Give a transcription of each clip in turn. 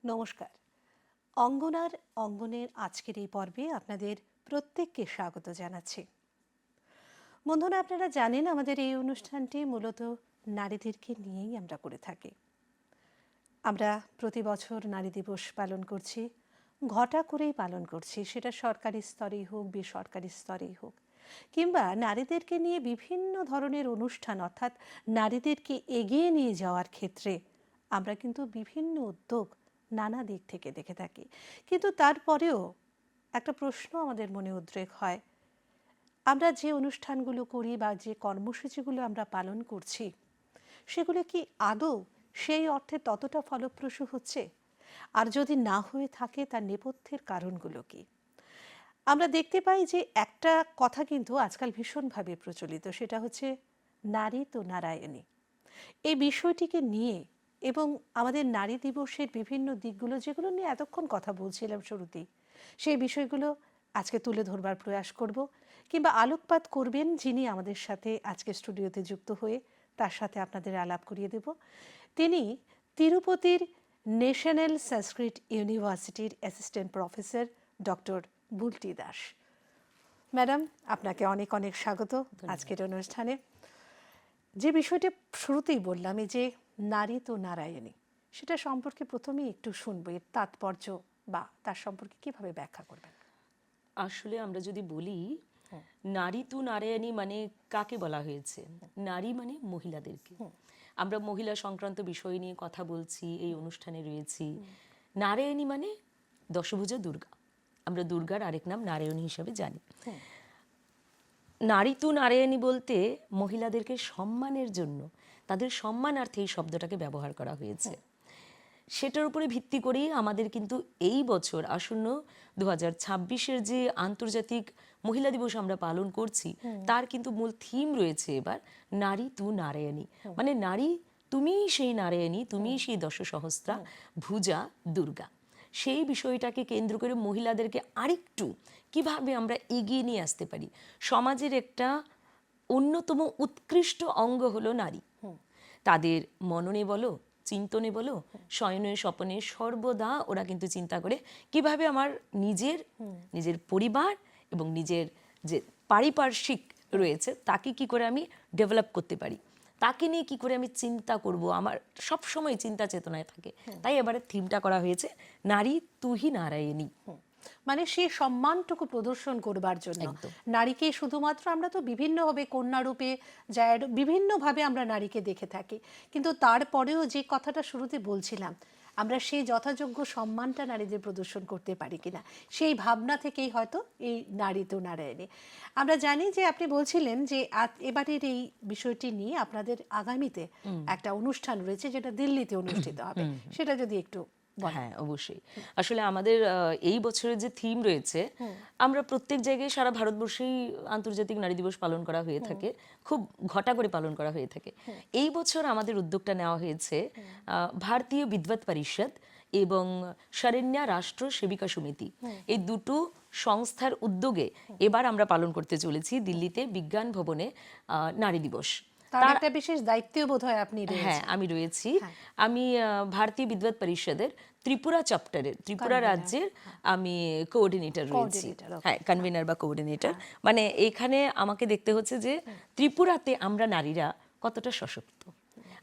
নমস্কার। অঙ্গনের আজকের এই পর্বে আপনাদের প্রত্যেককে স্বাগত জানাচ্ছি। বন্ধুরা, আপনারা জানেন আমাদের এই অনুষ্ঠানটি মূলত নারীদেরকে নিয়েই আমরা করে থাকি। আমরা প্রতি বছর নারী দিবস পালন করছি, ঘটা করেই পালন করছি, সেটা সরকারি স্তরেই হোক, বেসরকারি স্তরেই হোক, কিংবা নারীদেরকে নিয়ে বিভিন্ন ধরনের অনুষ্ঠান, অর্থাৎ নারীদেরকে এগিয়ে নিয়ে যাওয়ার ক্ষেত্রে আমরা কিন্তু বিভিন্ন উদ্যোগ নানা দিক থেকে দেখে থাকি। কিন্তু তারপরেও একটা প্রশ্ন আমাদের মনে উদ্রেক হয়, আমরা যে অনুষ্ঠানগুলো করি বা যে কর্মসূচিগুলো আমরা পালন করছি, সেগুলো কি আদৌ সেই অর্থে ততটা ফলপ্রসূ হচ্ছে? আর যদি না হয়ে থাকে, তার নেপথ্যের কারণগুলো কি? আমরা দেখতে পাই যে একটা কথা কিন্তু আজকাল ভীষণভাবে প্রচলিত, সেটা হচ্ছে নারী তো নারায়ণী। এই বিষয়টিকে নিয়ে এবং আমাদের নারী দিবসের বিভিন্ন দিকগুলো, যেগুলো নিয়ে এতক্ষণ কথা বলছিলাম শুরুতেই, সেই বিষয়গুলো আজকে তুলে ধরবার প্রয়াস করব, কিংবা আলোকপাত করবেন যিনি আমাদের সাথে আজকে স্টুডিওতে যুক্ত হয়ে, তার সাথে আপনাদের আলাপ করিয়ে দেব। তিনি তিরুপতির ন্যাশনাল সংস্কৃত ইউনিভার্সিটির assistant professor doctor Bulti Das. Madam, আপনাকে অনেক অনেক স্বাগত আজকের অনুষ্ঠানে। যে বিষয়টা শুরুতেই বললাম, এই যে নারী তো নারায়ণী, সেটা সম্পর্কে প্রথমেই একটু শুনবো, এর তাৎপর্য বা তার সম্পর্কে কিভাবে ব্যাখ্যা করবেন? আসলে আমরা যদি বলি নারী তু নারায়ণী মানে কাকে বলা হয়েছে? নারী মানে মহিলাদেরকে। আমরা মহিলা সংক্রান্ত বিষয় নিয়ে কথা বলছি, এই অনুষ্ঠানে রয়েছি। নারায়ণী মানে দশভুজা দুর্গা, আমরা দুর্গার আরেক নাম নারায়ণী হিসাবে জানি। নারী তু নারায়ণী বলতে মহিলাদেরকে সম্মানের জন্য, তাদের সম্মানার্থে এই শব্দটাকে ব্যবহার করা হয়েছে। সেটার উপরে ভিত্তি করেই আমাদের কিন্তু এই বছর আসন্ন 2026-এর যে আন্তর্জাতিক মহিলা দিবস আমরা পালন করছি, তার কিন্তু মূল থিম রয়েছে এবার নারী তু নারায়ণী। মানে নারী তুমিই সেই নারায়ণী, তুমিই সেই দশসহস্রা ভুজা দুর্গা। সেই বিষয়টাকে কেন্দ্র করে মহিলাদেরকে আরেকটু কিভাবে আমরা এগিয়ে নিয়ে আসতে পারি। সমাজের একটা অন্যতম উৎকৃষ্ট অঙ্গ হলো নারী। তাদের মননে বলো, চিন্তনে বলো, শয়নে স্বপনে সর্বদা ওরা কিন্তু চিন্তা করে কিভাবে আমার নিজের পরিবার এবং নিজের যে পারিপার্শ্বিক রয়েছে তাকে কি করে আমি ডেভেলপ করতে পারি, তাকে নিয়ে কি করে আমি চিন্তা করব, আমার সব সময় চিন্তা চেতনায় থাকে। তাই এবারে থিমটা করা হয়েছে নারী তুহি নারায়ণী। মানে সেই সম্মানটুকু প্রদর্শন করবার জন্য নারীকে শুধুমাত্র, আমরা তো বিভিন্নভাবে কন্যারূপে বিভিন্নভাবে আমরা নারীকে দেখে থাকি, কিন্তু তারপরেও যে কথাটা শুরুতে বলছিলাম, আমরা সেই যথাযোগ্য সম্মানটা নারীদের প্রদর্শন করতে পারি কিনা, সেই ভাবনা থেকেই হয়তো এই নারী তো নারায়ণী। আমরা জানি যে আপনি বলছিলেন যে এবারের এই বিষয়টি নিয়ে আপনাদের আগামীতে একটা অনুষ্ঠান রয়েছে, যেটা দিল্লিতে অনুষ্ঠিত হবে, সেটা যদি একটু। হ্যাঁ, অবশ্যই। আসলে আমাদের এই বছরের যে থিম রয়েছে, আমরা প্রত্যেক জায়গায় সারা ভারতবর্ষেই আন্তর্জাতিক নারী দিবস পালন করা হয়ে থাকে, খুব ঘটা করে পালন করা হয়ে থাকে। এই বছর আমাদের উদ্যোগটা নেওয়া হয়েছে ভারতীয় বিদ্বৎ পরিষদ এবং শরণ্যা রাষ্ট্র সেবিকা সমিতি, এই দুটো সংস্থার উদ্যোগে এবার আমরা পালন করতে চলেছি দিল্লিতে বিজ্ঞান ভবনে নারী দিবস। তার একটা বিশেষ দায়িত্বও বোধহয় আপনি রয়েছেন। হ্যাঁ, আমি রয়েছি। আমি ভারতীয় বিদ্বৎ পরিষদের ত্রিপুরা চ্যাপ্টারের, ত্রিপুরা রাজ্যের আমি কোঅর্ডিনেটর রয়েছি। হ্যাঁ, কনভেনার বা কোঅর্ডিনেটর। মানে এখানে আমাকে দেখতে হচ্ছে যে ত্রিপুরাতে আমরা নারীরা কতটা সশক্ত,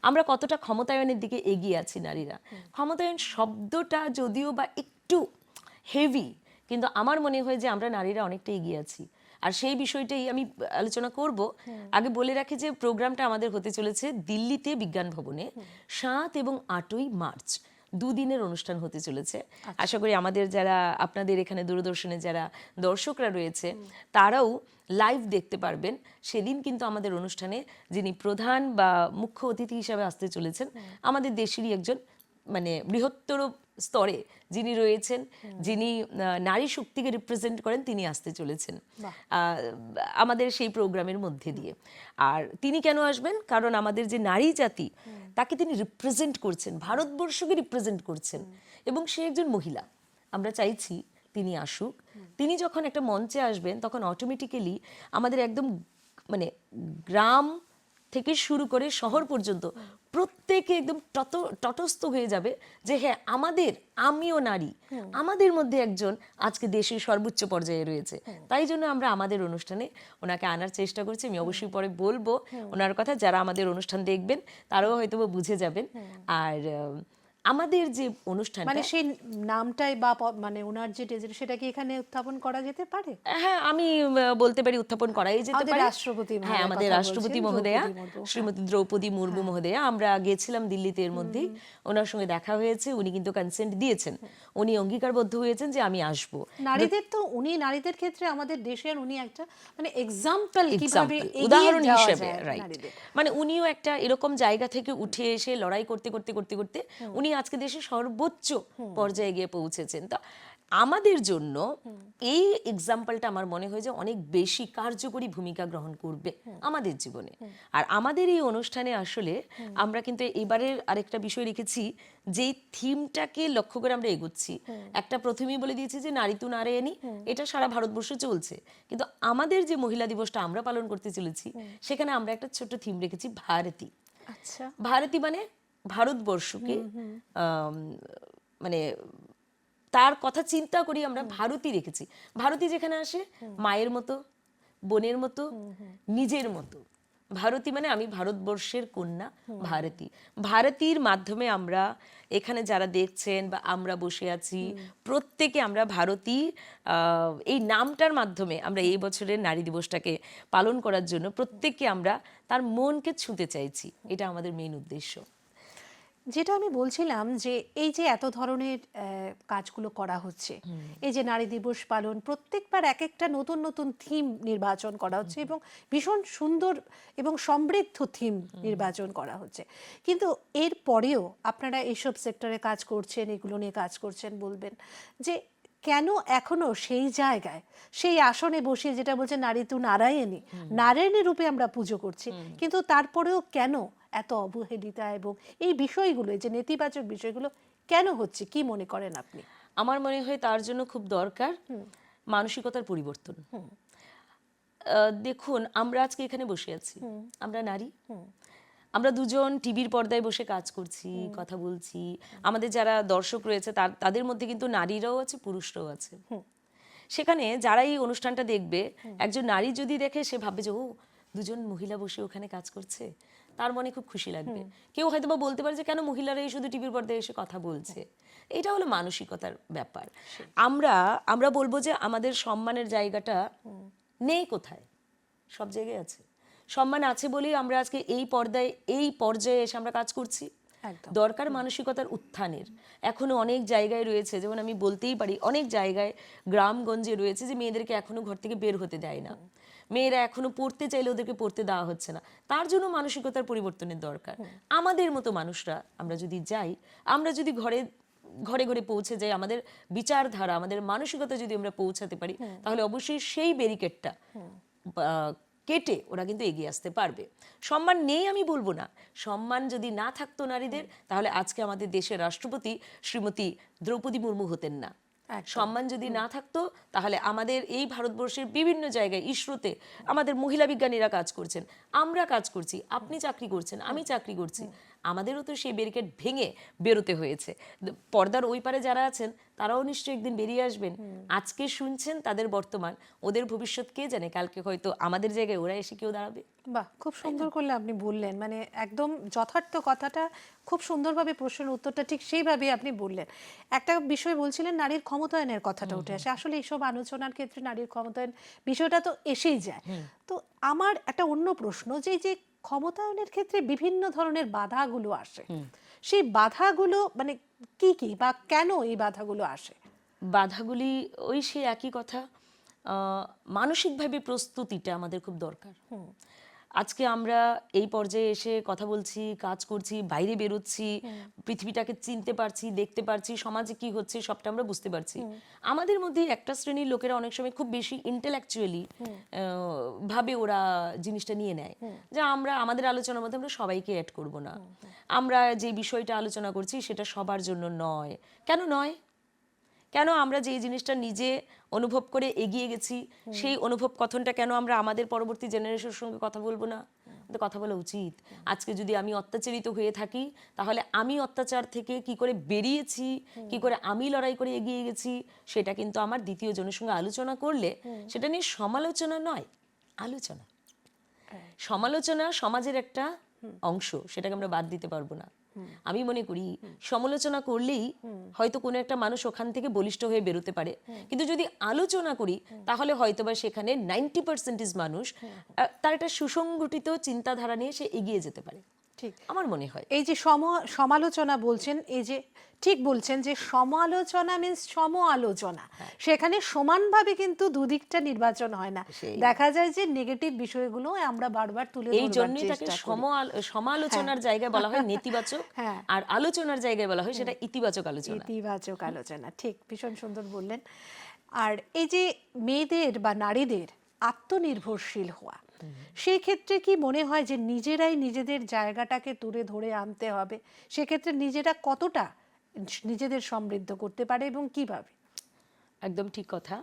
আমরা কতটা ক্ষমতায়নের দিকে এগিয়ে আছি নারীরা। ক্ষমতায়ন শব্দটা যদিও বা একটু হেভি, কিন্তু আমার মনে হয় যে আমরা নারীরা অনেকটা এগিয়ে আছি। আর সেই বিষয়টাই আমি আলোচনা করব। আগে বলে রাখি যে প্রোগ্রামটা আমাদের হতে চলেছে দিল্লিতে বিজ্ঞান ভবনে 7 এবং 8ই মার্চ, দুদিনের অনুষ্ঠান হতে চলেছে। আশা করি আমাদের যারা আপনাদের এখানে দূরদর্শনে যারা দর্শকরা রয়েছে তারাও লাইভ দেখতে পারবেন। সেদিন কিন্তু আমাদের অনুষ্ঠানে যিনি প্রধান বা মুখ্য অতিথি হিসাবে আসতে চলেছেন, আমাদের দেশেরই একজন মানে বৃহত্তর স্তরে যিনি রয়েছেন, যিনি নারী শক্তিকে রিপ্রেজেন্ট করেন, তিনি আসতে চলেছেন আমাদের সেই প্রোগ্রামের মধ্যে দিয়ে। আর তিনি কেন আসবেন? কারণ আমাদের যে নারী জাতি, তাকে তিনি রিপ্রেজেন্ট করছেন, ভারতবর্ষকে রিপ্রেজেন্ট করছেন, এবং সে একজন মহিলা। আমরা চাইছি তিনি আসুক। তিনি যখন একটা মঞ্চে আসবেন তখন অটোমেটিক্যালি আমাদের একদম মানে গ্রাম থেকে শুরু করে শহর পর্যন্ত প্রত্যেকে একদম তটস্থ হয়ে যাবে যে হ্যাঁ আমিও নারী, আমাদের মধ্যে একজন আজকে দেশের সর্বোচ্চ পর্যায়ে রয়েছে। তাই জন্য আমরা আমাদের অনুষ্ঠানে ওনাকে আনার চেষ্টা করছি। আমি অবশ্যই পরে বলবো ওনার কথা, যারা আমাদের অনুষ্ঠান দেখবেন তারাও হয়তো বুঝে যাবেন। আর আমাদের যে অনুষ্ঠান, মানে সেই নামটাই বা মানে ওনার যে সেটা কি এখানে উত্থাপন করা যেতে পারে? হ্যাঁ আমি বলতে পারি উত্থাপন করাই যেতে আমাদের পারে। রাষ্ট্রপতি হ্যাঁ, আমাদের কথা রাষ্ট্রপতি বলছেন, মহোদয়া দ্রৌপদী মুর্মু। শ্রীমতী দ্রৌপদী মুর্মু মহোদয়া, আমরা গেছিলাম দিল্লিতে, এর মধ্যেই ওনার সঙ্গে দেখা হয়েছে। উনি কিন্তু কনসেন্ট দিয়েছেন, উনি অঙ্গীকারবদ্ধ হয়েছেন যে আমি আসব। নারীদের তো উনি নারীদের ক্ষেত্রে আমাদের দেশের উনি একটা মানে এক্সাম্পল, কিভাবে এক্সাম্পল, উদাহরণ যাওয়া হিসেবে, যায় রাইট। নারীদের। মানে উনিও একটা এরকম জায়গা থেকে উঠে এসে লড়াই করতে করতে করতে করতে উনি আজকে দেশের সর্বোচ্চ পর্যায়ে গিয়ে পৌঁছেছেন। তো আমাদের জন্য এই এক্সাম্পলটা আমার মনে হয় যে অনেক বেশি কার্যকরী ভূমিকা গ্রহণ করবে আমাদের জীবনে। আর আমাদের এই অনুষ্ঠানে আসলে আমরা কিন্তু এবারের আরেকটা বিষয় রেখেছি, যে থিমটাকে লক্ষ্য করে আমরা এগোচ্ছি। একটা প্রথমেই বলে দিয়েছি যে নারী তু নারায়ণী, এটা সারা ভারতবর্ষে চলছে, কিন্তু আমাদের যে মহিলা দিবসটা আমরা পালন করতে চলেছি সেখানে আমরা একটা ছোট্ট থিম রেখেছি, ভারতী। আচ্ছা, ভারতী মানে ভারতবর্ষকে মানে তার কথা চিন্তা করি আমরা ভারতী রেখেছি। ভারতী যেখানে আসে মায়ের মতো, বোনের মতো, নিজের মতো। ভারতী মানে আমি ভারতবর্ষের কন্যা ভারতী। ভারতীর মাধ্যমে আমরা এখানে যারা দেখছেন বা আমরা বসে আছি প্রত্যেকে আমরা ভারতী, এই নামটার মাধ্যমে আমরা এই বছরের নারী দিবসটাকে পালন করার জন্য প্রত্যেককে আমরা তার মনকে ছুঁতে চাইছি। এটা আমাদের মেইন উদ্দেশ্য। যেটা আমি বলছিলাম যে এই যে এত ধরনের কাজগুলো করা হচ্ছে, এই যে নারী দিবস পালন, প্রত্যেকবার এক একটা নতুন নতুন থিম নির্বাচন করা হচ্ছে এবং ভীষণ সুন্দর এবং সমৃদ্ধ থিম নির্বাচন করা হচ্ছে। কিন্তু এর পরেও আপনারা এইসব সেক্টরে কাজ করছেন, এগুলো নিয়ে কাজ করছেন, বলবেন যে কেন এখনো সেই জায়গায় সেই আসনে বসে, যেটা বলছে নারী তু নারায়ণী, নারায়ণী রূপে আমরা পুজো করছি, কিন্তু তারপরেও কেন এত অবহেলিতা এবং এই বিষয়গুলো, এই যে নেতিবাচক বিষয়গুলো কেন হচ্ছে, কি মনে করেন আপনি? আমার মনে হয় তার জন্য খুব দরকার মানসিকতার পরিবর্তন। দেখুন, আমরা আজকে এখানে বসে আছি, আমরা নারী, আমরা দুজন টিভির পর্দায় বসে কাজ করছি, কথা বলছি। আমাদের যারা দর্শক রয়েছে তাদের মধ্যে কিন্তু নারীরাও আছে, পুরুষরাও আছে। সেখানে যারা এই অনুষ্ঠানটা দেখবে, একজন নারী যদি দেখে সে ভাববে যে ও, দুজন মহিলা বসে ওখানে কাজ করছে, তার মনে খুব খুশি লাগবে। কেউ হয়তো বা বলতে পারে যে কেন মহিলারাই শুধু টিভির পর্দায় এসে কথা বলছে। এটা হলো মানসিকতার ব্যাপার। আমরা বলবো যে আমাদের সম্মানের জায়গাটা নেই কোথায়, সব জায়গায় আছে। সম্মান আছে বলেই আমরা আজকে এই পর্যায়ে এসে আমরা কাজ করছি। একদম। দরকার মানসিকতার উত্থানের। এখনো অনেক জায়গায় রয়েছে, যেমন আমি বলতেই পারি অনেক জায়গায় গ্রামগঞ্জে রয়েছে যে মেয়েদেরকে এখনো ঘর থেকে বের হতে দেয় না, মেয়েরা এখনো পড়তে চাইলে ওদেরকে পড়তে দেওয়া হচ্ছে না। তার জন্য মানসিকতার পরিবর্তনের দরকার। আমাদের মতো মানুষরা আমরা যদি যাই, আমরা যদি ঘরে ঘরে পৌঁছে যাই, আমাদের বিচারধারা, আমাদের মানসিকতা যদি আমরা পৌঁছাতে পারি, তাহলে অবশ্যই সেই ব্যারিকেডটা কেটে ওরা কিন্তু এগিয়ে আসতে পারবে। সম্মান নেই আমি বলবো না, সম্মান যদি না থাকতো নারীদের, তাহলে আজকে আমাদের দেশের রাষ্ট্রপতি শ্রীমতী দ্রৌপদী মুর্মু হতেন না। সম্মান যদি না থাকতো, তাহলে আমাদের এই ভারতবর্ষের বিভিন্ন জায়গায় ইসরোতে আমাদের মহিলা বিজ্ঞানীরা কাজ করছেন, আমরা কাজ করছি, আপনি চাকরি করছেন, আমি চাকরি করছি। আমাদেরও তো সেই ব্যারিকেড ভেঙে বেরোতে হয়েছে। পর্দার ওই পারে যারা আছেন তারাও নিশ্চয়ই একদিন বেরিয়ে আসবেন। আজকে শুনছেন তাদের বর্তমান, ওদের ভবিষ্যৎ কে জানে, কালকে হয়তো আমাদের জায়গায় ওরা এসে কেউ দাঁড়াবে। বাহ, খুব সুন্দর করলে আপনি বললেন, মানে একদম যথার্থ কথাটা, খুব সুন্দরভাবে প্রশ্নের উত্তরটা ঠিক সেইভাবে আপনি বললেন। একটা বিষয় বলছিলেন, নারীর ক্ষমতায়নের কথাটা উঠে আসে। আসলে এইসব আলোচনার ক্ষেত্রে নারীর ক্ষমতায়ন বিষয়টা তো এসেই যায়। তো আমার একটা অন্য প্রশ্ন, যে এই যে ক্ষমতায়নের ক্ষেত্রে বিভিন্ন ধরনের বাধাগুলো আসে, সেই বাধাগুলো মানে কি কি বা কেন এই বাধাগুলো আসে? বাধাগুলি ওই সে একই কথা, মানসিকভাবে প্রস্তুতিটা আমাদের খুব দরকার। আজকে আমরা এই পর্যায়ে এসে কথা বলছি, কাজ করছি, বাইরে বেরোচ্ছি, পৃথিবীটাকে চিনতে পারছি, দেখতে পারছি, সমাজে কি হচ্ছে সবটা আমরা বুঝতে পারছি। আমাদের মধ্যে একটা শ্রেণীর লোকেরা অনেক সময় খুব বেশি ইন্টেলেকচুয়ালি ভাবে ওরা জিনিসটা নিয়ে নেয়, যে আমরা আমাদের আলোচনার মধ্যে আমরা সবাইকে অ্যাড করব না, আমরা যে বিষয়টা আলোচনা করছি সেটা সবার জন্য নয়। কেন নয়? কেন আমরা যে জিনিসটা নিজে অনুভব করে এগিয়ে গেছি, সেই অনুভব কথনটা কেন আমরা আমাদের পরবর্তী জেনারেশনের সঙ্গে কথা বলবো না, কিন্তু কথা বলা উচিত। আজকে যদি আমি অত্যাচারিত হয়ে থাকি, তাহলে আমি অত্যাচার থেকে কি করে বেরিয়েছি, কি করে আমি লড়াই করে এগিয়ে গেছি, সেটা কিন্তু আমার দ্বিতীয় জনের সঙ্গে আলোচনা করলে সেটা নিয়ে সমালোচনা নয়, আলোচনা। সমালোচনা সমাজের একটা অংশ, সেটাকে আমরা বাদ দিতে পারবো না। আমি মনে করি সমালোচনা করলেই হয়তো কোনো একটা মানুষ ওখান থেকে বলিষ্ঠ হয়ে বেরোতে পারে, কিন্তু যদি আলোচনা করি তাহলে হয়তোবা সেখানে 90% মানুষ তার একটা সুসংগঠিত চিন্তাধারা নিয়ে সে এগিয়ে যেতে পারে, ঠিক আমার মনে হয়। এই যে সমালোচনা বলছেন, এই যে ঠিক বলছেন যে সমালোচনা মিন্স সম আলোচনা, সেখানে সমানভাবে কিন্তু দুদিকটা নির্বাচন হয় না। দেখা যায় যে নেগেটিভ বিষয়গুলো আমরা বারবার তুলে এই ধরবার জন্যই তাকে চেষ্টা করি। সমালোচনার জায়গায় বলা হয় নেতিবাচক, হ্যাঁ। আর আলোচনার জায়গায় বলা হয় সেটা ইতিবাচক আলোচনা। ইতিবাচক আলোচনা, ঠিক, ভীষণ সুন্দর বললেন। আর এই যে মেয়েদের বা নারীদের আত্মনির্ভরশীল হওয়া, সেই ক্ষেত্রে কি মনে হয় যে নিজেরাই নিজেদের জায়গাটাকে তুলে ধরে আনতে হবে? সেক্ষেত্রে নিজেরা কতটা নিজেদের সমৃদ্ধ করতে পারে এবং কিভাবে? একদম ঠিক কথা।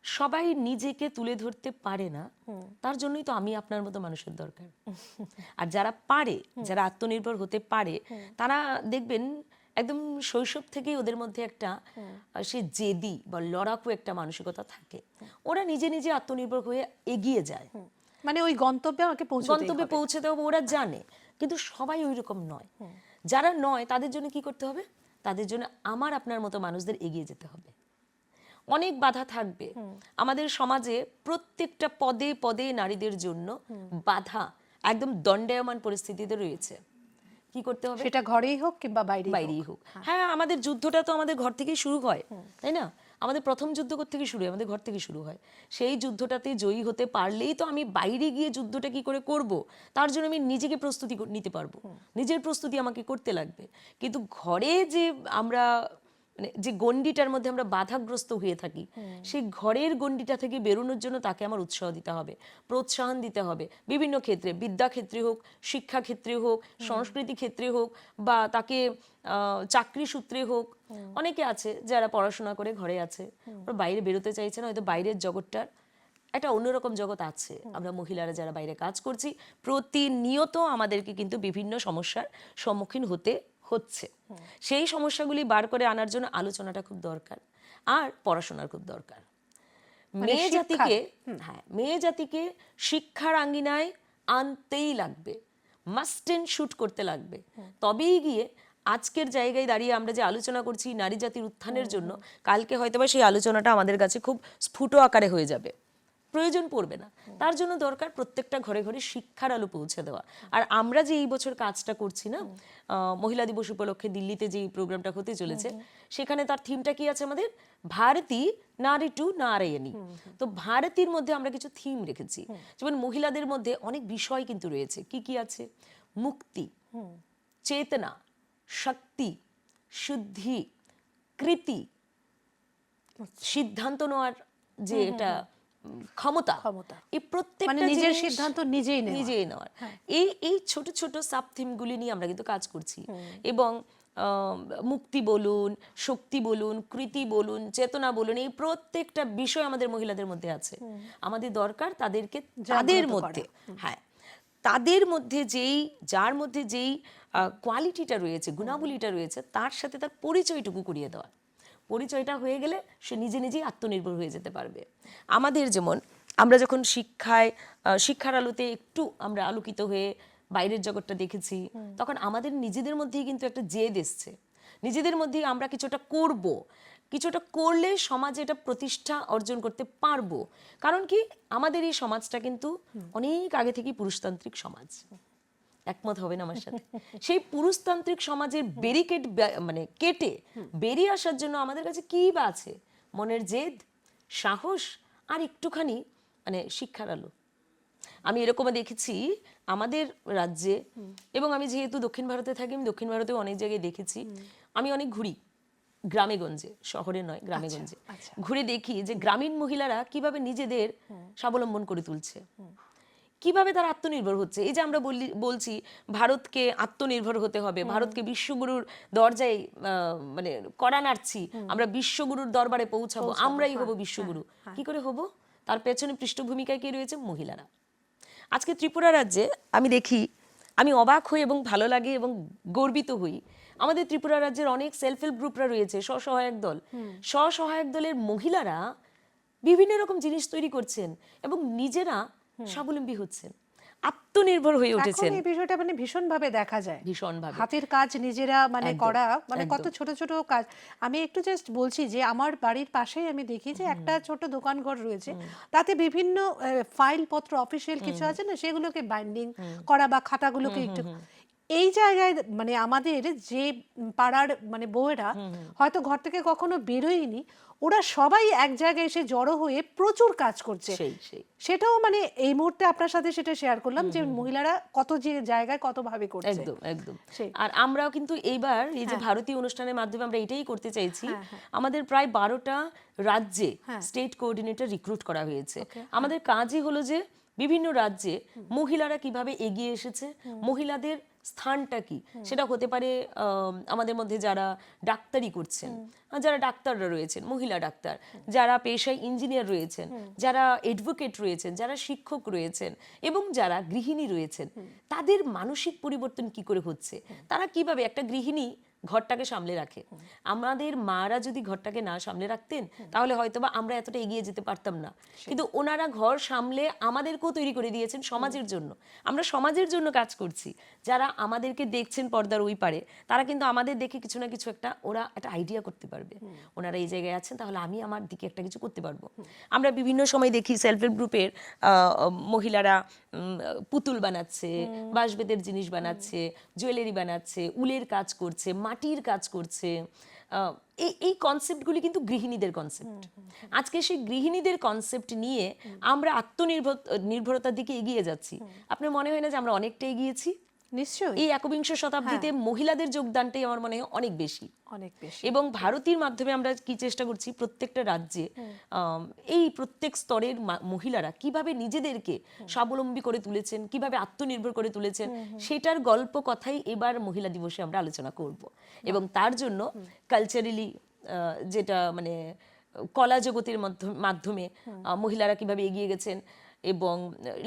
সবাই নিজেকে তুলে ধরতে পারে না, তার জন্যই তো আমি আপনার মতো মানুষের দরকার। আর যারা পারে, যারা আত্মনির্ভর হতে পারে, তারা দেখবেন একদম শৈশব থেকেই ওদের মধ্যে একটা সে জেদি বা লড়াকু একটা মানসিকতা থাকে। ওরা নিজে নিজে আত্মনির্ভর হয়ে এগিয়ে যায়, মানে ওই গন্তব্যে আমাকে গন্তব্যে পৌঁছে দেওয়া ওরা জানে। কিন্তু সবাই ওই রকম নয়। যারা নয় তাদের জন্য কি করতে হবে? তাদের জন্য আমার আপনার মতো মানুষদের এগিয়ে যেতে হবে। অনেক বাধা থাকবে আমাদের সমাজে, প্রত্যেকটা পদে পদে নারীদের জন্য বাধা একদম দণ্ডায়মান পরিস্থিতিতে রয়েছে। কি করতে হবে? সেটা ঘরেই হোক কিংবা বাইরেই হোক। হ্যাঁ, আমাদের যুদ্ধটা তো আমাদের ঘর থেকেই শুরু হয়, তাই না? আমাদের প্রথম যুদ্ধ থেকে শুরু হয়, আমাদের ঘর থেকে শুরু হয়। সেই যুদ্ধটাতে জয়ী হতে পারলেই তো আমি বাইরে গিয়ে যুদ্ধটা কি করে করব, তার জন্য আমি নিজেকে প্রস্তুতি নিতে পারবো, নিজের প্রস্তুতি আমাকে করতে লাগবে। কিন্তু ঘরে যে আমরা মানে যে গণ্ডিটার মধ্যে আমরা বাধাগ্রস্ত হয়ে থাকি, সেই ঘরের গণ্ডিটা থেকে বেরোনোর জন্য তাকে আমার উৎসাহ দিতে হবে, প্রোৎসাহন দিতে হবে বিভিন্ন ক্ষেত্রে, বিদ্যা ক্ষেত্রে হোক, শিক্ষা ক্ষেত্রে হোক, সংস্কৃতি ক্ষেত্রে হোক, বা তাকে চাকরি সূত্রে হোক। অনেকে আছে যারা পড়াশোনা করে ঘরে আছে, ওরা বাইরে বেরোতে চাইছে না, হয়তো বাইরের জগৎটার একটা অন্যরকম জগৎ আছে। আমরা মহিলারা যারা বাইরে কাজ করছি, প্রতিনিয়ত আমাদেরকে কিন্তু বিভিন্ন সমস্যার সম্মুখীন হতে হচ্ছে। সেই সমস্যাগুলি বার করে আনার জন্য আলোচনাটা খুব দরকার, আর পড়াশোনার খুব দরকার। মেয়ে জাতিকে, হ্যাঁ, মেয়ে জাতিকে শিক্ষার আঙ্গিনায় আনতেই লাগবে, মাস্ট এন্ড শুট করতে লাগবে। তবেই গিয়ে আজকের জায়গায় দাঁড়িয়ে আমরা যে আলোচনা করছি নারী জাতির উত্থানের জন্য, কালকে হয়তোবা সেই আলোচনাটা আমাদের কাছে খুব স্ফুট আকারে হয়ে যাবে, প্রয়োজন পড়বে না। তার জন্য দরকার প্রত্যেকটা ঘরে ঘরে শিক্ষার আলো পৌঁছে দেওয়া। আর আমরা যে এই বছর কাজটা করছি না, মহিলা দিবস উপলক্ষে দিল্লিতে যে প্রোগ্রামটা হতে চলেছে, সেখানে তার থিমটা কি আছে আমাদের? ভারতী নারী টু নারায়ণী। তো ভারতীর মধ্যে আমরা কিছু থিম রেখেছি, যেমন মহিলাদের মধ্যে অনেক বিষয় কিন্তু রয়েছে। কি কি আছে? মুক্তি, চেতনা, শক্তি, শুদ্ধি, কৃতি, সিদ্ধান্ত নেওয়ার যে এটা ক্ষমতা, এই প্রত্যেকটা নিজের সিদ্ধান্ত নিজেই নেওয়ার, এই ছোট ছোট সাব থিমগুলি নিয়ে আমরা কিন্তু কাজ করছি। এবং মুক্তি বলুন, শক্তি বলুন, কৃতি বলুন, চেতনা বলুন, এই প্রত্যেকটা বিষয় আমাদের মহিলাদের মধ্যে আছে। আমাদের দরকার তাদেরকে তাদের মধ্যে, হ্যাঁ, তাদের মধ্যে যার মধ্যে যেই কোয়ালিটিটা রয়েছে, গুণাবলীটা রয়েছে, তার সাথে তার পরিচয়টুকু করিয়ে দেওয়া। পরিচয়টা হয়ে গেলে সে নিজে নিজেই আত্মনির্ভর হয়ে যেতে পারবে। আমাদের যেমন আমরা যখন শিক্ষার আলোতে একটু আমরা আলোকিত হয়ে বাইরের জগৎটা দেখেছি, তখন আমাদের নিজেদের মধ্যেই কিন্তু একটা জেদ এসছে, নিজেদের মধ্যেই আমরা কিছুটা করব, কিছুটা করলে সমাজে এটা প্রতিষ্ঠা অর্জন করতে পারবো। কারণ কি, আমাদের এই সমাজটা কিন্তু অনেক আগে থেকেই পুরুষতান্ত্রিক সমাজ। একমত হবেন আমার সাথে? সেই পুরুষতান্ত্রিক সমাজের ব্যারিকেড মানে কেটে বেরিয়ে আসার জন্য আমাদের কাছে কি বা আছে? মনের জেদ, সাহস, আর একটুখানি মানে শিক্ষার আলো। আমি এরকমও দেখেছি আমাদের রাজ্যে, এবং আমি যেহেতু দক্ষিণ ভারতে থাকি, আমি দক্ষিণ ভারতেও অনেক জায়গায় দেখেছি। আমি অনেক ঘুরি গ্রামে গঞ্জে, শহরে নয়, গ্রামে গঞ্জে ঘুরে দেখি যে গ্রামীণ মহিলারা কিভাবে নিজেদের স্বাবলম্বন করে তুলছে, কিভাবে তারা আত্মনির্ভর হচ্ছে। এই যে আমরা বলছি ভারতকে আত্মনির্ভর হতে হবে, ভারতকে বিশ্বগুরুর দরজায় মানে কড়া নাড়ছি, আমরা বিশ্বগুরুর দরবারে পৌঁছাবো, আমরাই হব বিশ্বগুরু। কি করে হব? তার পেছনে পৃষ্ঠভূমিকায় কে রয়েছে? মহিলারা। আজকে ত্রিপুরা রাজ্যে আমি দেখি, আমি অবাক হই এবং ভালো লাগে এবং গর্বিত হই। আমাদের ত্রিপুরা রাজ্যের অনেক সেলফ হেল্প গ্রুপরা রয়েছে, স্বসহায়ক দল। স্বসহায়ক দলের মহিলারা বিভিন্ন রকম জিনিস তৈরি করছেন এবং নিজেরা স্বাবলম্বী হচ্ছেন, আত্মনির্ভর হয়ে এখন উঠেছেন এই বিষয়টা মানে ভীষণ ভাবে দেখা যায়, ভীষণভাবে। হাতের কাজ নিজেরা মানে একদম, করা, মানে কত একদম। ছোট ছোট কাজ। আমি একটু জাস্ট বলছি যে আমার বাড়ির পাশেই আমি দেখি যে একটা ছোট দোকান ঘর রয়েছে, তাতে বিভিন্ন ফাইল পত্র অফিসিয়াল কিছু আছে না, সেগুলোকে বাইন্ডিং করা বা খাতাগুলোকে একটু এই জায়গায় মানে আমাদের যে পাড়ার মানে বউয়েরা হয়তো ঘর থেকে কখনো বেরোয়নি, ওরা সবাই এক জায়গায় এসে জড়ো হয়ে প্রচুর কাজ করছে। সেই সেটাও মানে এই মুহূর্তে আপনার সাথে সেটা শেয়ার করলাম যে মহিলারা কত যে জায়গায় কত ভাবে করছে। একদম একদম। সেই। আর আমরাও কিন্তু এইবার এই যে ভারতীয় অনুষ্ঠানের মাধ্যমে আমরা এটাই করতে চাইছি। আমাদের প্রায় 12টা রাজ্যে স্টেট কোঅর্ডিনেটর রিক্রুট করা হয়েছে। আমাদের কাজই হলো যে বিভিন্ন রাজ্যে মহিলারা কিভাবে এগিয়ে এসেছে, মহিলাদের স্থানটা কি, সেটা হতে পারে আমাদের মধ্যে যারা ডাক্তারি করছেন, যারা ডাক্তাররা রয়েছেন, মহিলা ডাক্তার, যারা পেশায় ইঞ্জিনিয়ার রয়েছেন, যারা অ্যাডভোকেট রয়েছেন, যারা শিক্ষক রয়েছেন এবং যারা গৃহিণী রয়েছেন, তাদের মানসিক পরিবর্তন কি করে হচ্ছে, তারা কিভাবে একটা গৃহিণী ঘরটাকে সামলে রাখে। আমাদের মারা যদি ঘরটাকে না সামলে রাখতেন তাহলে হয়তোবা আমরা এতটা এগিয়ে যেতে পারতাম না, কিন্তু ওনারা ঘর সামলে আমাদেরকেও তৈরি করে দিয়েছেন সমাজের জন্য। আমরা সমাজের জন্য কাজ করছি। যারা আমাদেরকে দেখছেন পর্দার ওই পারে, তারা কিন্তু আমাদের দেখে কিছু না কিছু একটা ওরা একটা আইডিয়া করতে পারবে, ওনারা এই জায়গায় আছেন, তাহলে আমি আমার দিকে একটা কিছু করতে পারবো। আমরা বিভিন্ন সময় দেখি সেলফ হেল্প গ্রুপের মহিলারা পুতুল বানাচ্ছে, বাঁশবেতের জিনিস বানাচ্ছে, জুয়েলারি বানাচ্ছে, উলের কাজ করছে, মাটির কাজ করছে। এই কনসেপ্টগুলি কিন্তু গৃহিণীদের কনসেপ্ট। আজকে সেই গৃহিণীদের কনসেপ্ট নিয়ে আমরা নির্ভরতার দিকে এগিয়ে যাচ্ছি। আপনার মনে হয় না যে আমরা অনেকটা এগিয়েছি? নিশ্চয়ই এই একবিংশ শতাব্দীতে মহিলাদের যোগদানটাই আমার মনে হয় অনেক বেশি। অনেক বেশি। এবং ভারতীর মাধ্যমে আমরা কি চেষ্টা করছি, প্রত্যেকটা রাজ্যে এই প্রত্যেক স্তরের মহিলারা কিভাবে নিজেদেরকে স্বাবলম্বী করে তুলেছেন, কিভাবে আত্মনির্ভর করে তুলেছেন, সেটার গল্প কথাই এবার মহিলা দিবসে আমরা আলোচনা করব। এবং তার জন্য কালচারালি যেটা মানে কলা জগতের মাধ্যমে মহিলারা কিভাবে এগিয়ে গেছেন এবং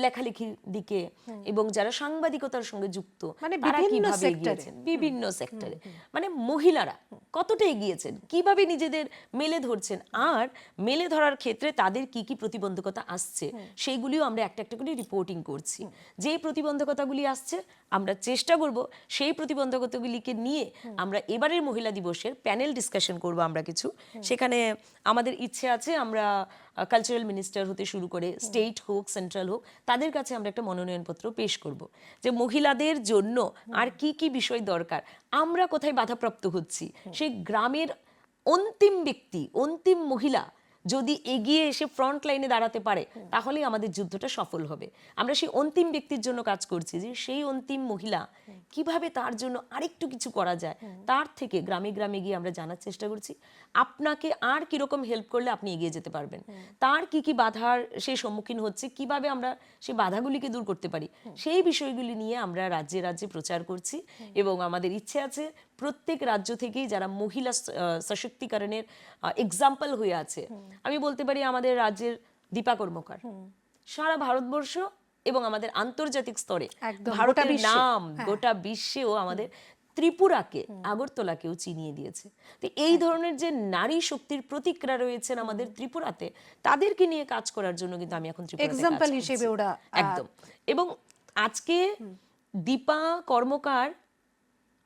লেখালেখির দিকে এবং যারা সাংবাদিকতার সঙ্গে যুক্ত মানে তারা বিভিন্ন কিভাবে সেক্টরে। এগিয়েছেন, বিভিন্ন সেক্টরে মানে মহিলারা কতটা এগিয়েছেন, কিভাবে নিজেদের মেলে ধরছেন, আর মেলে ধরার ক্ষেত্রে তাদের কি কি প্রতিবন্ধকতা আসছে সেইগুলিও আমরা একটা একটা করে রিপোর্টিং করছি। যে প্রতিবন্ধকতাগুলি আসছে আমরা চেষ্টা করব সেই প্রতিবন্ধকতাগুলিকে নিয়ে আমরা এবারের মহিলা দিবসের প্যানেল ডিসকাশন করব আমরা কিছু। সেখানে আমাদের ইচ্ছে আছে আমরা কালচারাল মিনিস্টার হতে শুরু করে স্টেট হোক, সেন্ট্রাল হোক, তাদের কাছে আমরা একটা মনোনয়নপত্র পেশ করব যে মহিলাদের জন্য আর কি কি বিষয় দরকার, আমরা কোথায় বাধাপ্রাপ্ত হচ্ছি। সেই গ্রামের অন্তিম ব্যক্তি, অন্তিম মহিলা যদি এগিয়ে এসে ফ্রন্ট লাইনে দাঁড়াতে পারে তাহলেই আমাদের যুদ্ধটা সফল হবে। আমরা সেই অন্তিম ব্যক্তির জন্য কাজ করছি যে সেই অন্তিম মহিলা কিভাবে তার জন্য আরেকটু কিছু করা যায়, তার থেকে গ্রামে গ্রামে গিয়ে আমরা জানার চেষ্টা করছি আপনাকে আর কিরকম হেল্প করলে আপনি এগিয়ে যেতে পারবেন, তার কি কি বাধার সে সম্মুখীন হচ্ছে, কিভাবে আমরা সেই বাধাগুলিকে দূর করতে পারি, সেই বিষয়গুলি নিয়ে আমরা রাজ্যে রাজ্যে প্রচার করছি। এবং আমাদের ইচ্ছে আছে প্রত্যেক রাজ্য থেকেই যারা মহিলা সশক্তিকরণের এক্সাম্পল হয়ে আছে, আমি বলতে পারি আমাদের রাজ্যের দীপা কর্মকার সারা ভারতবর্ষ এবং আমাদের আন্তর্জাতিক স্তরে ভারতের নাম গোটা বিশ্বেও আমাদের ত্রিপুরাকে, আগরতলাকেও চিনিয়ে দিয়েছে। তো এই ধরনের যে নারী শক্তির প্রতিক্রিয়া রয়েছেন আমাদের ত্রিপুরাতে, তাদেরকে নিয়ে কাজ করার জন্য কিন্তু আমি এখন ত্রিপুরাতে এক্সাম্পল হিসেবে ওরা একদম। এবং আজকে দীপা কর্মকার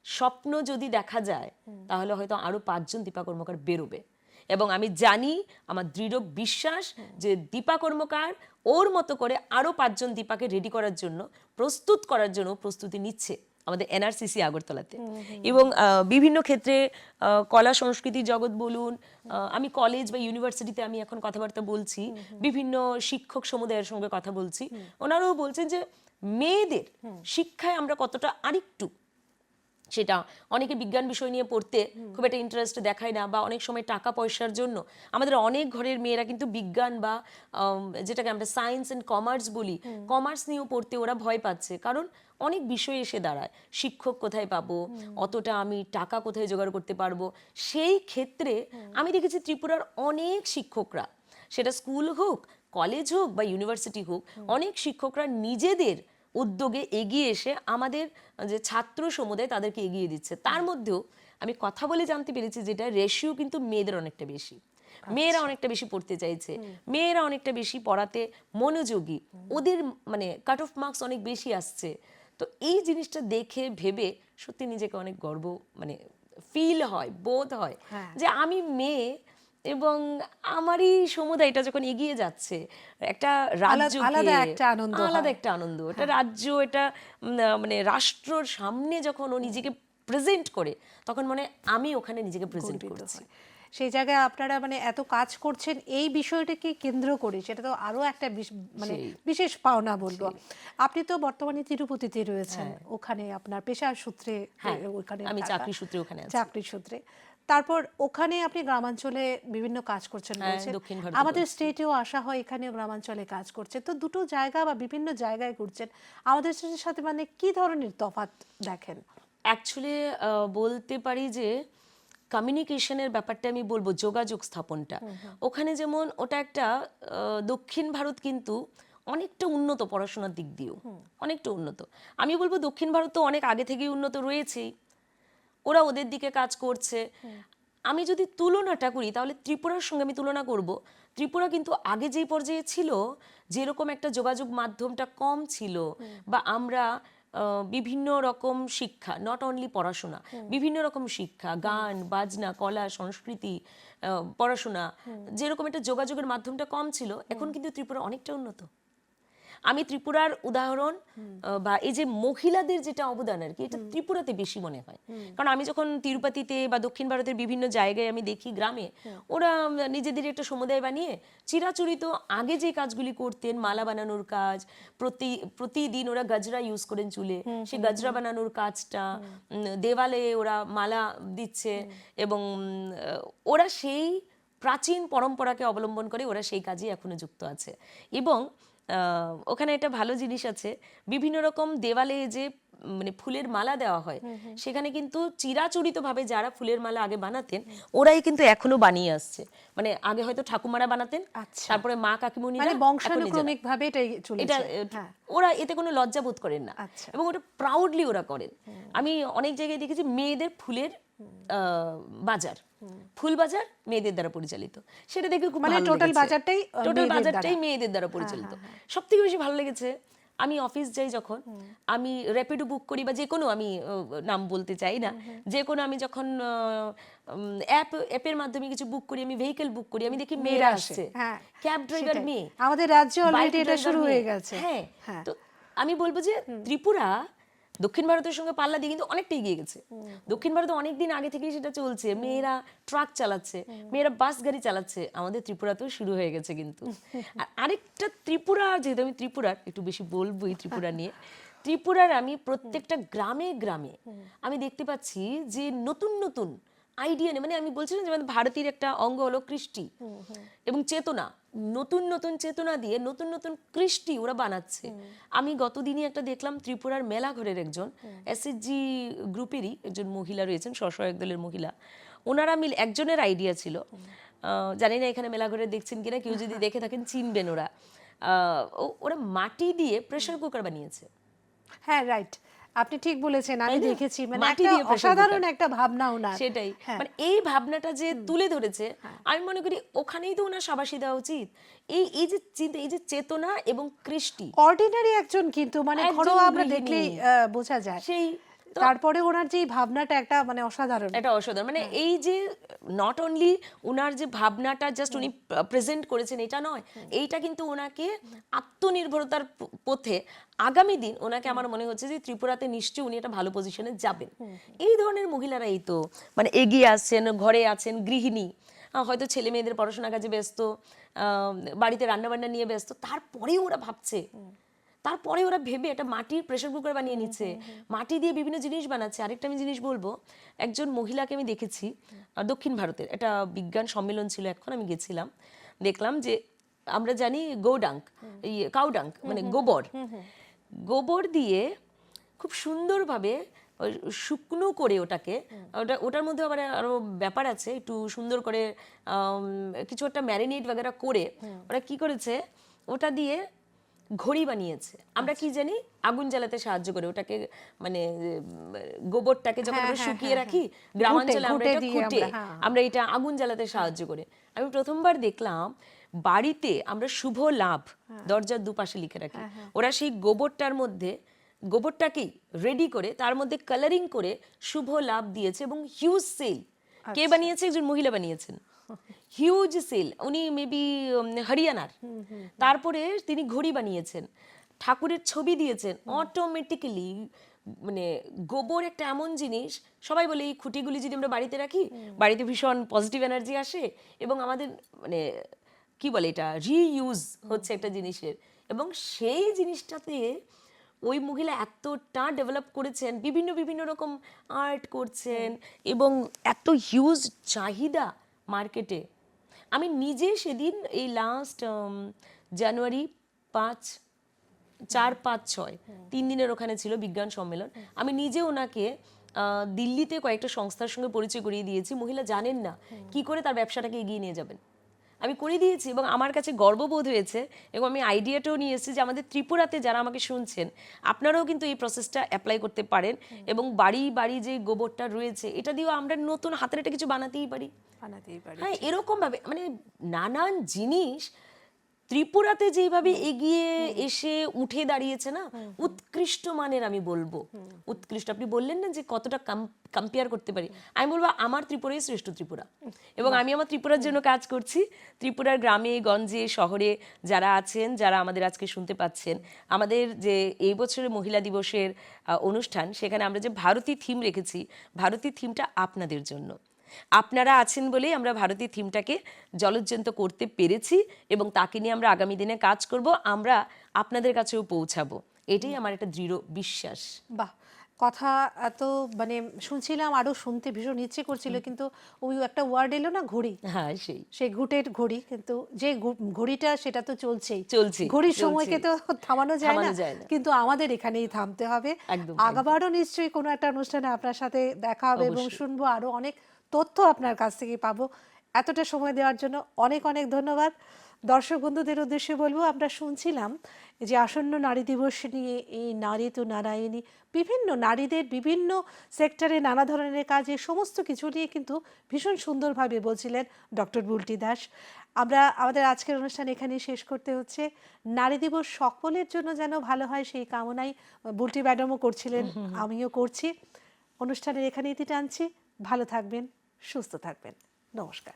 স্বপ্ন যদি দেখা যায় তাহলে হয়তো আরো 5 জন দীপা কর্মকার বেরোবে। এবং আমি জানি, আমার দৃঢ় বিশ্বাস যে দীপা কর্মকার ওর মতো করে আরো 5 জন দীপাকে রেডি করার জন্য, প্রস্তুত করার জন্য প্রস্তুতি নিচ্ছে আমাদের এনআরসিসি আগরতলাতে। এবং বিভিন্ন ক্ষেত্রে কলা সংস্কৃতি জগৎ বলুন, আমি কলেজ বা ইউনিভার্সিটিতে আমি এখন কথাবার্তা বলছি, বিভিন্ন শিক্ষক সমুদায়ের সঙ্গে কথা বলছি, ওনারাও বলছেন যে মেয়েদের শিক্ষায় আমরা কতটা আরেকটু, সেটা অনেকে বিজ্ঞান বিষয় নিয়ে পড়তে খুব একটা ইন্টারেস্ট দেখায় না, বা অনেক সময় টাকা পয়সার জন্য আমাদের অনেক ঘরের মেয়েরা কিন্তু বিজ্ঞান বা যেটাকে আমরা সায়েন্স অ্যান্ড কমার্স বলি, কমার্স নিয়েও পড়তে ওরা ভয় পাচ্ছে। কারণ অনেক বিষয় এসে দাঁড়ায়, শিক্ষক কোথায় পাবো, অতটা আমি টাকা কোথায় জোগাড় করতে পারবো। সেই ক্ষেত্রে আমি দেখেছি ত্রিপুরার অনেক শিক্ষকরা, সেটা স্কুল হোক, কলেজ হোক বা ইউনিভার্সিটি হোক, অনেক শিক্ষকরা নিজেদের উদ্যোগে এগিয়ে এসে আমাদের যে ছাত্র সমুদায় তাদেরকে এগিয়ে দিচ্ছে। তার মধ্যেও আমি কথা বলে জানতে পেরেছি যেটা রেশিও কিন্তু মেয়েদের অনেকটা বেশি, মেয়েরা অনেকটা বেশি পড়তে চাইছে, মেয়েরা অনেকটা বেশি পড়াতে মনোযোগী, ওদের মানে কাট অফ মার্কস অনেক বেশি আসছে। তো এই জিনিসটা দেখে ভেবে সত্যি নিজেকে অনেক গর্ব মানে ফিল হয়, বোধ হয় যে আমি মেয়ে এবং আমারই সমুদায়টা যখন এগিয়ে যাচ্ছে, একটা রাজ্যকে আলাদা একটা আনন্দ আলাদা একটা আনন্দ, এটা রাজ্য, এটা মানে রাষ্ট্রর সামনে যখন ও নিজেকে প্রেজেন্ট করে, তখন মানে আমি ওখানে নিজেকে প্রেজেন্ট করছি। সেই জায়গায় আপনারা মানে এত কাজ করছেন এই বিষয়টাকে কেন্দ্র করে, সেটা তো আরো একটা মানে বিশেষ পাওনা বলবো। আপনি তো বর্তমানে তিরুপতিতে রয়েছেন, ওখানে আপনার পেশার সূত্রে ওখানে আমি চাকরি সূত্রে ওখানে আছি। চাকরি সূত্রে, তারপর ওখানে আপনি গ্রামাঞ্চলে বিভিন্ন কাজ করছেন বলছেন, দক্ষিণ ভারতে আমাদের স্টেটেও আসা হয়, এখানে গ্রামাঞ্চলে কাজ করছে, তো দুটো জায়গা বা বিভিন্ন জায়গায় ঘুরছেন, আমাদের স্টেটের সাথে মানে কি ধরনের তফাৎ দেখেন? অ্যাকচুয়ালি বলতে পারি যে কমিউনিকেশনের ব্যাপারটা আমি বলবো, যোগাযোগ স্থাপনটা ওখানে যেমন ওটা একটা দক্ষিণ ভারত কিন্তু অনেকটা উন্নত পড়াশোনার দিক দিয়েও, অনেকটা উন্নত। আমি বলবো দক্ষিণ ভারত তো অনেক আগে থেকেই উন্নত রয়েছেই, ওরা ওদের দিকে কাজ করছে। আমি যদি তুলনাটা করি তাহলে ত্রিপুরার সঙ্গে আমি তুলনা করব। ত্রিপুরা কিন্তু আগে যেই পর্যায়ে ছিল, যেরকম একটা যোগাযোগ মাধ্যমটা কম ছিল, বা আমরা বিভিন্ন রকম শিক্ষা, নট অনলি পড়াশোনা, বিভিন্ন রকম শিক্ষা, গান বাজনা, কলা সংস্কৃতি, পড়াশোনা, যেরকম একটা যোগাযোগের মাধ্যমটা কম ছিল, এখন কিন্তু ত্রিপুরা অনেকটা উন্নত। আমি ত্রিপুরার উদাহরণ বা এই যে মহিলাদের যেটা অবদান আর কি, এটা ত্রিপুরাতে বেশি মনে হয়। কারণ আমি যখন তিরুপতিতে বা দক্ষিণ ভারতের বিভিন্ন জায়গায় আমি দেখি গ্রামে ওরা নিজেদের একটা সমুদায় বানিয়ে চিরাচরিত আগে যে কাজগুলি করতেন, মালা বানানোর কাজ, প্রতিদিন ওরা গজরা ইউজ করেন চুলে, সেই গজরা বানানোর কাজটা, দেওয়ালে ওরা মালা দিচ্ছে, এবং ওরা সেই প্রাচীন পরম্পরাকে অবলম্বন করে ওরা সেই কাজে এখনো যুক্ত আছে। এবং ওখানে একটা ভালো জিনিস আছে, বিভিন্ন রকম দেওয়ালে যে মানে ফুলের মালা দেওয়া হয়, সেখানে কিন্তু চিরাচরিতভাবে যারা ফুলের মালা আগে বানাতেন ওরাই কিন্তু এখনো বানিয়ে আসছে। মানে আগে হয়তো ঠাকুমারা বানাতেন, তারপরে মা কাকিমুনিরা, মানে বংশানুক্রমিক ভাবে এটা ওরা এতে কোনো লজ্জা বোধ করেন না, এবং ওটা প্রাউডলি ওরা করেন। আমি অনেক জায়গায় দেখেছি মেয়েদের ফুলের বাজার, ফুল বাজার মেয়েদের দ্বারা পরিচালিত, সেটা দেখে খুব ভালো লেগেছে। টোটাল বাজারটাই মেয়েদের দ্বারা পরিচালিত। সবথেকে বেশি ভালো লেগেছে, আমি অফিস যাই যখন, আমি র্যাপিডো বুক করি বা যে কোনো, আমি নাম বলতে চাই না, যে কোনো আমি যখন অ্যাপের মাধ্যমে কিছু বুক করি, আমি ভেহিকল বুক করি, আমি দেখি মেয়েরা আসছে, ক্যাব ড্রাইভার মেয়ে, আমাদের রাজ্যে অলরেডি এটা শুরু হয়ে গেছে। হ্যাঁ, তো আমি বলবো যে ত্রিপুরা দক্ষিণ ভারতের সঙ্গে পাল্লা দিয়ে কিন্তু অনেকটা এগিয়ে গেছে। দক্ষিণ ভারতে অনেকদিন আগে থেকেই সেটা চলছে, মেয়েরা ট্রাক চালাচ্ছে, মেয়েরা বাস গাড়ি চালাচ্ছে, আমাদের ত্রিপুরাতেও শুরু হয়ে গেছে কিন্তু। আর আরেকটা ত্রিপুরা, যেহেতু আমি ত্রিপুরার একটু বেশি বলবোই ত্রিপুরা নিয়ে, ত্রিপুরার আমি প্রত্যেকটা গ্রামে গ্রামে আমি দেখতে পাচ্ছি যে নতুন নতুন আইডিয়া নেই, মানে আমি বলছিলাম যে ভারতের একটা অঙ্গ হলো কৃষ্টি এবং চেতনা, নতুন নতুন চেতনা দিয়ে নতুন নতুন কৃষ্টি ওরা বানাচ্ছে। আমি গতদিনই একটা দেখলাম, ত্রিপুরার মেলাঘরের একজন এসএসজি গ্রুপেরই একজন মহিলা রয়েছেন, স্বসহায়ক দলের মহিলা, ওনারা মিলে, একজনের আইডিয়া ছিল, জানি না এখানে মেলাঘরে দেখছেন কিনা, কেউ যদি দেখে থাকেন চিনবেন, ওরা মাটি দিয়ে প্রেসার কুকার বানিয়েছে। হ্যাঁ, রাইট, আপনি ঠিক বলেছেন, আমি দেখেছি, মানে একটা অসাধারণ একটা ভাবনা ওনার। সেটাই, মানে এই ভাবনাটা যে তুলে ধরেছে, আমি মনে করি ওখানেই তো ওনার শাবাশি দেওয়া উচিত। এই যে চিন্তা, এই যে চেতনা এবং কৃষ্টি, অর্ডিনারি একজন কিন্তু, মানে ঘরোয়া আমরা দেখলেই বোঝা যায় সেই, তারপরে ওনার যে ভাবনাটা একটা মানে অসাধারণ, এটা অসাধারণ। মানে এই যে নট অনলি ওনার যে ভাবনাটা জাস্ট উনি প্রেজেন্ট করেছেন এটা নয়, এইটা কিন্তু ওনাকে আত্মনির্ভরতার পথে আগামী দিন ওনাকে আমার মনে হচ্ছে যে ত্রিপুরাতে নিশ্চয়ই উনি একটা ভালো পজিশনে যাবেন। এই ধরনের মহিলারাই তো মানে এগিয়ে আসছেন, ঘরে আছেন, গৃহিণী, হয়তো ছেলে মেয়েদের পড়াশোনার কাজে ব্যস্ত, বাড়িতে রান্নাবান্না নিয়ে ব্যস্ত, তারপরেও ওরা ভাবছে, তারপরে ওরা ভেবে একটা মাটির প্রেসার কুকার বানিয়ে নিচ্ছে, মাটি দিয়ে বিভিন্ন জিনিস বানাচ্ছে। আরেকটা আমি জিনিস বলবো, একজন মহিলাকে আমি দেখেছি দক্ষিণ ভারতের, একটা বিজ্ঞান সম্মেলন ছিল, এখন আমি গেছিলাম, দেখলাম যে আমরা জানি গোডাঙ্ক, কাউডাঙ্ক মানে গোবর দিয়ে খুব সুন্দরভাবে শুকনো করে ওটার মধ্যে আবার আরো ব্যাপার আছে, একটু সুন্দর করে কিছু একটা ম্যারিনেট বাগেরা করে ওরা কি করেছে, ওটা দিয়ে ঘড়ি বানিয়েছে। আমরা কি জানি আগুন জ্বালাতে সাহায্য করে ওটাকে, মানে গোবরটাকে যখন আমরা শুকিয়ে রাখি গ্রামাঞ্চলে আমরা এটা খুঁটে আমরা এটা আগুন জ্বালাতে সাহায্য করে। আমি প্রথমবার দেখলাম বাড়িতে আমরা শুভ লাভ দরজার দুপাশে লিখে রাখি, ওরা সেই গোবরটার মধ্যে গোবরটাকেই রেডি করে তার মধ্যে কালারিং করে শুভ লাভ দিয়েছে এবং হিউজ সেল। কে বানিয়েছে? একজন মহিলা বানিয়েছেন, হিউজ সেল। উনি মেবি হরিয়ানার। তারপরে তিনি ঘড়ি বানিয়েছেন, ঠাকুরের ছবি দিয়েছেন। অটোমেটিক্যালি মানে গোবর একটা এমন জিনিস, সবাই বলে এই খুঁটিগুলি যদি আমরা বাড়িতে রাখি বাড়িতে ভীষণ পজিটিভ এনার্জি আসে এবং আমাদের মানে কি বলে এটা রিইউজ হচ্ছে একটা জিনিসের। এবং সেই জিনিসটাতে ওই মহিলা এতটা ডেভেলপ করেছেন, বিভিন্ন বিভিন্ন রকম আর্ট করছেন এবং এত হিউজ চাহিদা মার্কেটে। আমি নিজে সেদিন এই লাস্ট জানুয়ারি 4, 5, 6 3 দিনের ওখানে ছিল বিজ্ঞান সম্মেলন। আমি নিজে ওনাকে দিল্লিতে কয়েকটা সংস্থার সঙ্গে পরিচয় করিয়ে দিয়েছি। মহিলা জানেন না কি করে তার ব্যবসাটাকে এগিয়ে নিয়ে যাবেন, আমি করে দিয়েছি এবং আমার কাছে গর্ববোধ হয়েছে। এবং আমি আইডিয়াটাও নিয়ে এসেছি যে আমাদের ত্রিপুরাতে যারা আমাকে শুনছেন আপনারাও কিন্তু এই প্রসেসটা অ্যাপ্লাই করতে পারেন এবং বাড়ি বাড়ি যে গোবরটা রয়েছে এটা দিয়েও আমরা নতুন হাতের একটা কিছু বানাতেই পারি। হ্যাঁ, এরকম ভাবে মানে নানান জিনিস ত্রিপুরাতে যেভাবে এগিয়ে এসে উঠে দাঁড়িয়েছে না, উৎকৃষ্ট মানের। আমি বলবো উৎকৃষ্ট। আপনি বললেন না যে কতটা কম্পেয়ার করতে পারি, আমি বলবো আমার ত্রিপুরাই শ্রেষ্ঠ ত্রিপুরা। এবং আমি আমার ত্রিপুরার জন্য কাজ করছি। ত্রিপুরার গ্রামে গঞ্জে শহরে যারা আছেন, যারা আমাদের আজকে শুনতে পাচ্ছেন, আমাদের যে এই বছরের মহিলা দিবসের অনুষ্ঠান, সেখানে আমরা যে ভারতী থিম রেখেছি, ভারতী থিমটা আপনাদের জন্য। আপনারা আছেন বলেই আমরা ভারতীয় থিমটাকে জলজ্জন্ত করতে পেরেছি এবং তাকে নিয়ে আমরা আগামী দিনে কাজ করব, আমরা আপনাদের কাছেও পৌঁছাবো। এটাই আমার একটা দৃঢ় বিশ্বাস। বাহ, কথা এত মানে শুনছিলাম, আরো শুনতে ভীষণ ইচ্ছে করছিল, কিন্তু ওই একটা ওয়ার্ড এলো না, ঘড়ি। হ্যাঁ, সেই ঘুটের ঘড়ি, কিন্তু যে ঘড়িটা সেটা তো চলছেই, চলছে, ঘড়ির সময়কে তো থামানো যায় না, যায় না। কিন্তু আমাদের এখানেই থামতে হবে। একদম, আগাবারও নিশ্চয়ই কোনো একটা অনুষ্ঠানে আপনার সাথে দেখা হবে এবং শুনবো, আরো অনেক তথ্য আপনার কাছ থেকে পাবো। এতটা সময় দেওয়ার জন্য অনেক অনেক ধন্যবাদ। দর্শক বন্ধুদের উদ্দেশ্যে বলবো, আমরা শুনছিলাম যে আসন্ন নারী দিবস নিয়ে এই নারী তো নারায়ণী, বিভিন্ন নারীদের বিভিন্ন সেক্টরে নানা ধরনের কাজে সমস্ত কিছু নিয়ে কিন্তু ভীষণ সুন্দরভাবে বলছিলেন ডক্টর বুল্টি দাস। আমরা আমাদের আজকের অনুষ্ঠান এখানেই শেষ করতে হচ্ছে। নারী দিবস সকলের জন্য যেন ভালো হয় সেই কামনাই বুল্টি ম্যাডামও করছিলেন, আমিও করছি। অনুষ্ঠানের এখানে ইতি টানছি। ভালো থাকবেন, সুস্থ থাকবেন। নমস্কার।